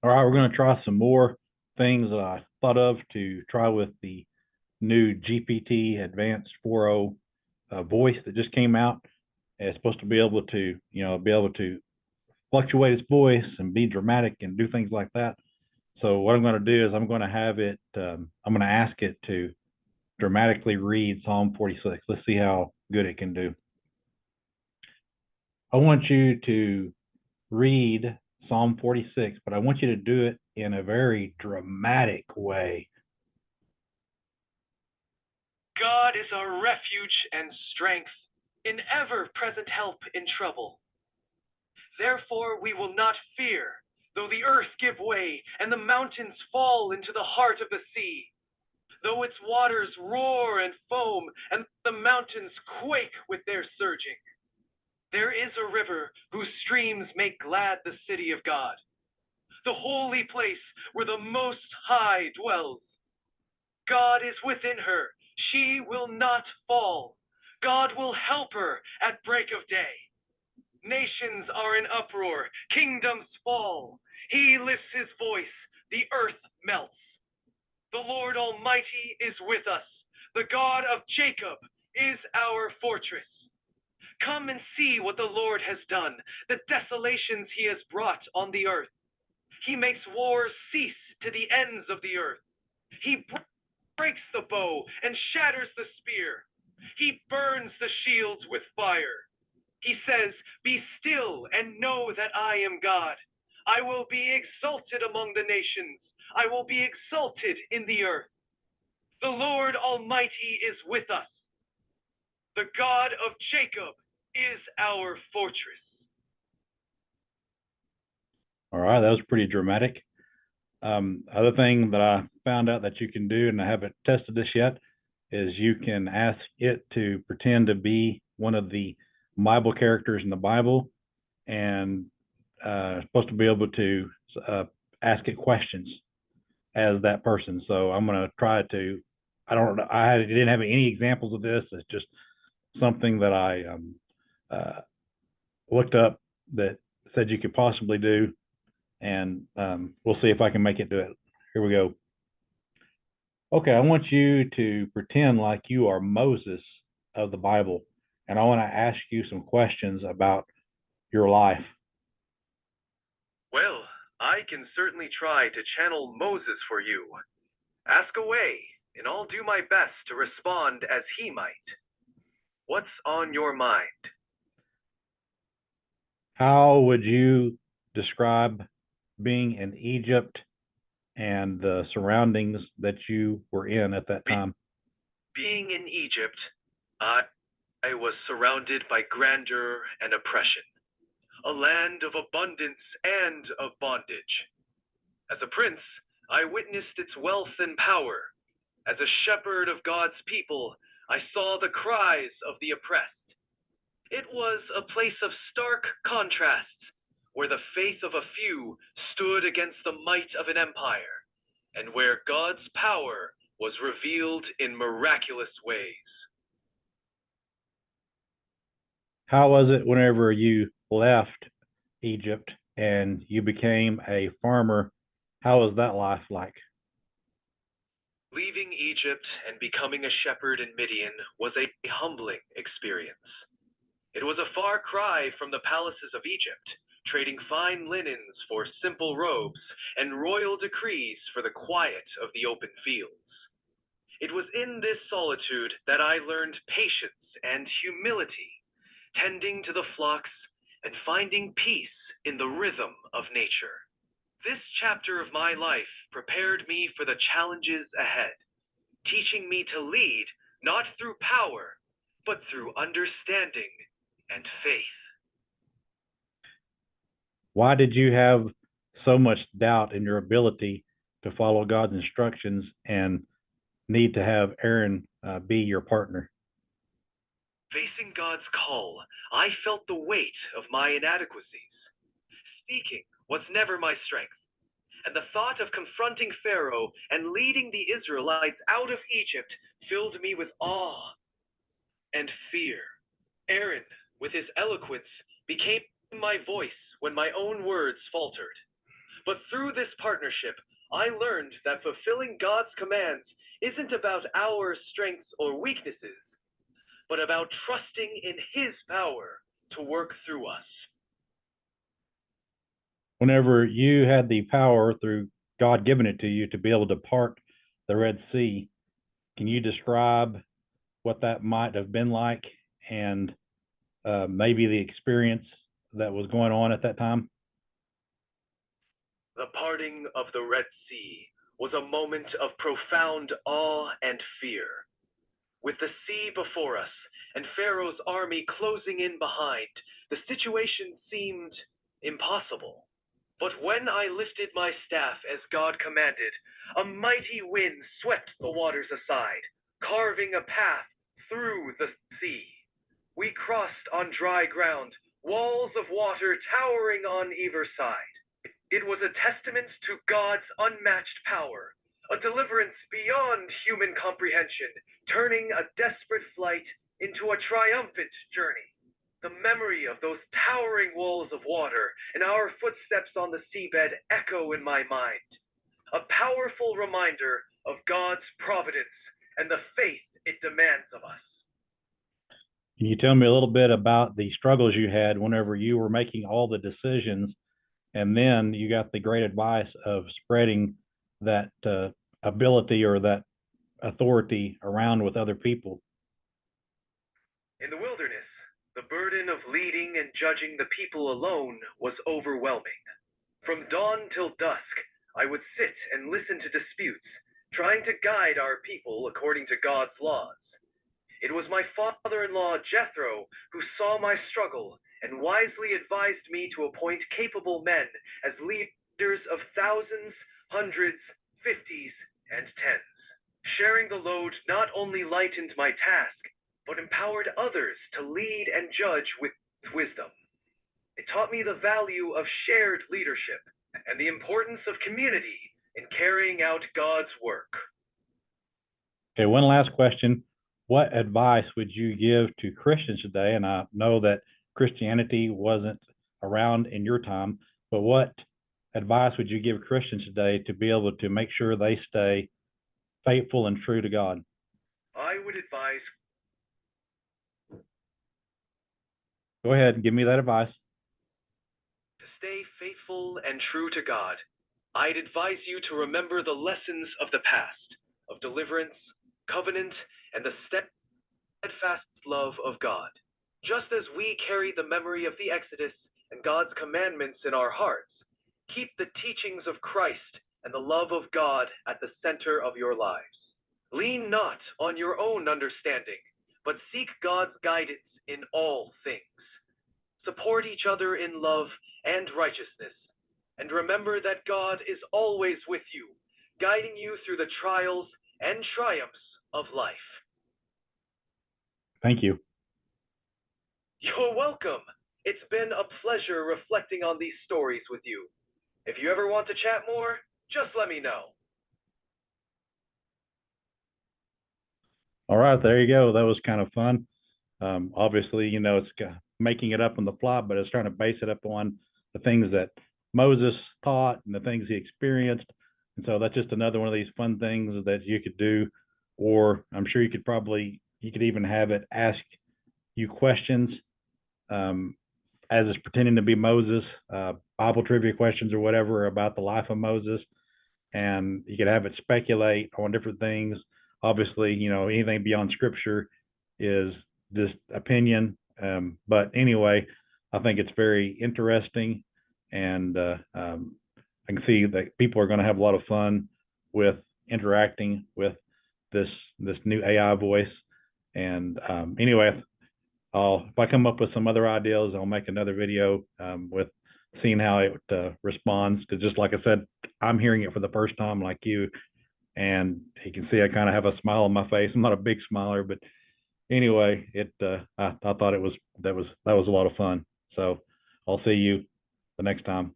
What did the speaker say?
All right, we're going to try some more things that I thought of to try with the new GPT Advanced 4o voice that just came out. It's supposed to be able to, be able to fluctuate its voice and be dramatic and do things like that. So what I'm going to do is I'm going to have it, I'm going to ask it to dramatically read Psalm 46. Let's see how good it can do. I want you to read Psalm 46, but I want you to do it in a very dramatic way. God is our refuge and strength, an ever-present help in trouble. Therefore we will not fear, though the earth give way and the mountains fall into the heart of the sea, though its waters roar and foam and the mountains quake with their surging. There is a river whose streams make glad the city of God, the holy place where the Most High dwells. God is within her, she will not fall. God will help her at break of day. Nations are in uproar, kingdoms fall. He lifts his voice, the earth melts. The Lord Almighty is with us. The God of Jacob is our fortress. Come and see what the Lord has done, the desolations he has brought on the earth. He makes wars cease to the ends of the earth. He breaks the bow and shatters the spear. He burns the shields with fire. He says, "Be still and know that I am God. I will be exalted among the nations. I will be exalted in the earth. The Lord Almighty is with us. The God of Jacob is our fortress." All right, that was pretty dramatic. Other thing that I found out that you can do, and I haven't tested this yet, is you can ask it to pretend to be one of the Bible characters in the Bible, and supposed to be able to ask it questions as that person. So I'm going to try to. I don't know. I didn't have any examples of this. It's just something that I looked up that said you could possibly do, and we'll see if I can make it do it. Here we go. Okay, I want you to pretend like you are Moses of the Bible, and I want to ask you some questions about your life. Well, I can certainly try to channel Moses for you. Ask away, and I'll do my best to respond as he might. What's on your mind? How would you describe being in Egypt and the surroundings that you were in at that time? Being in Egypt, I was surrounded by grandeur and oppression, a land of abundance and of bondage. As a prince, I witnessed its wealth and power. As a shepherd of God's people, I saw the cries of the oppressed. It was a place of stark contrasts, where the faith of a few stood against the might of an empire, and where God's power was revealed in miraculous ways. How was it whenever you left Egypt and you became a farmer? How was that life like? Leaving Egypt and becoming a shepherd in Midian was a humbling experience. It was a far cry from the palaces of Egypt, trading fine linens for simple robes and royal decrees for the quiet of the open fields. It was in this solitude that I learned patience and humility, tending to the flocks and finding peace in the rhythm of nature. This chapter of my life prepared me for the challenges ahead, teaching me to lead not through power, but through understanding and faith. Why did you have so much doubt in your ability to follow God's instructions and need to have Aaron be your partner? Facing God's call, I felt the weight of my inadequacies. Speaking was never my strength, and the thought of confronting Pharaoh and leading the Israelites out of Egypt filled me with awe and fear. Aaron, with his eloquence, became my voice when my own words faltered. But through this partnership, I learned that fulfilling God's commands isn't about our strengths or weaknesses, but about trusting in His power to work through us. Whenever you had the power through God giving it to you to be able to part the Red Sea, can you describe what that might have been like and maybe the experience that was going on at that time? The parting of the Red Sea was a moment of profound awe and fear. With the sea before us and Pharaoh's army closing in behind, the situation seemed impossible. But when I lifted my staff as God commanded, a mighty wind swept the waters aside, carving a path through the sea. We crossed on dry ground, walls of water towering on either side. It was a testament to God's unmatched power, a deliverance beyond human comprehension, turning a desperate flight into a triumphant journey. The memory of those towering walls of water and our footsteps on the seabed echo in my mind, a powerful reminder of God's providence and the faith it demands of us. Can you tell me a little bit about the struggles you had whenever you were making all the decisions, and then you got the great advice of spreading that ability or that authority around with other people? In the wilderness, the burden of leading and judging the people alone was overwhelming. From dawn till dusk, I would sit and listen to disputes, trying to guide our people according to God's laws. It was my father-in-law, Jethro, who saw my struggle and wisely advised me to appoint capable men as leaders of thousands, hundreds, fifties, and tens. Sharing the load not only lightened my task, but empowered others to lead and judge with wisdom. It taught me the value of shared leadership and the importance of community in carrying out God's work. Okay, one last question. What advice would you give to Christians today? And I know that Christianity wasn't around in your time, but what advice would you give Christians today to be able to make sure they stay faithful and true to God? I would advise. Go ahead and give me that advice. To stay faithful and true to God, I'd advise you to remember the lessons of the past, of deliverance, covenant, and the steadfast love of God. Just as we carry the memory of the Exodus and God's commandments in our hearts, keep the teachings of Christ and the love of God at the center of your lives. Lean not on your own understanding, but seek God's guidance in all things. Support each other in love and righteousness, and remember that God is always with you, guiding you through the trials and triumphs of life. Thank you. You're welcome. It's been a pleasure reflecting on these stories with you. If you ever want to chat more, just let me know. All right, there you go. That was kind of fun. Obviously, you know, it's making it up on the fly, but it's trying to base it up on the things that Moses taught and the things he experienced. And so that's just another one of these fun things that you could do, or I'm sure you could even have it ask you questions as it's pretending to be Moses, Bible trivia questions or whatever about the life of Moses. And you could have it speculate on different things. Obviously, you know, anything beyond scripture is just opinion. But anyway, I think it's very interesting, and I can see that people are going to have a lot of fun with interacting with this new AI voice. And anyway, if I come up with some other ideas, I'll make another video with seeing how it responds. Because just like I said, I'm hearing it for the first time, like you, and you can see I kind of have a smile on my face. I'm not a big smiler, but anyway, I thought that was a lot of fun. So I'll see you the next time.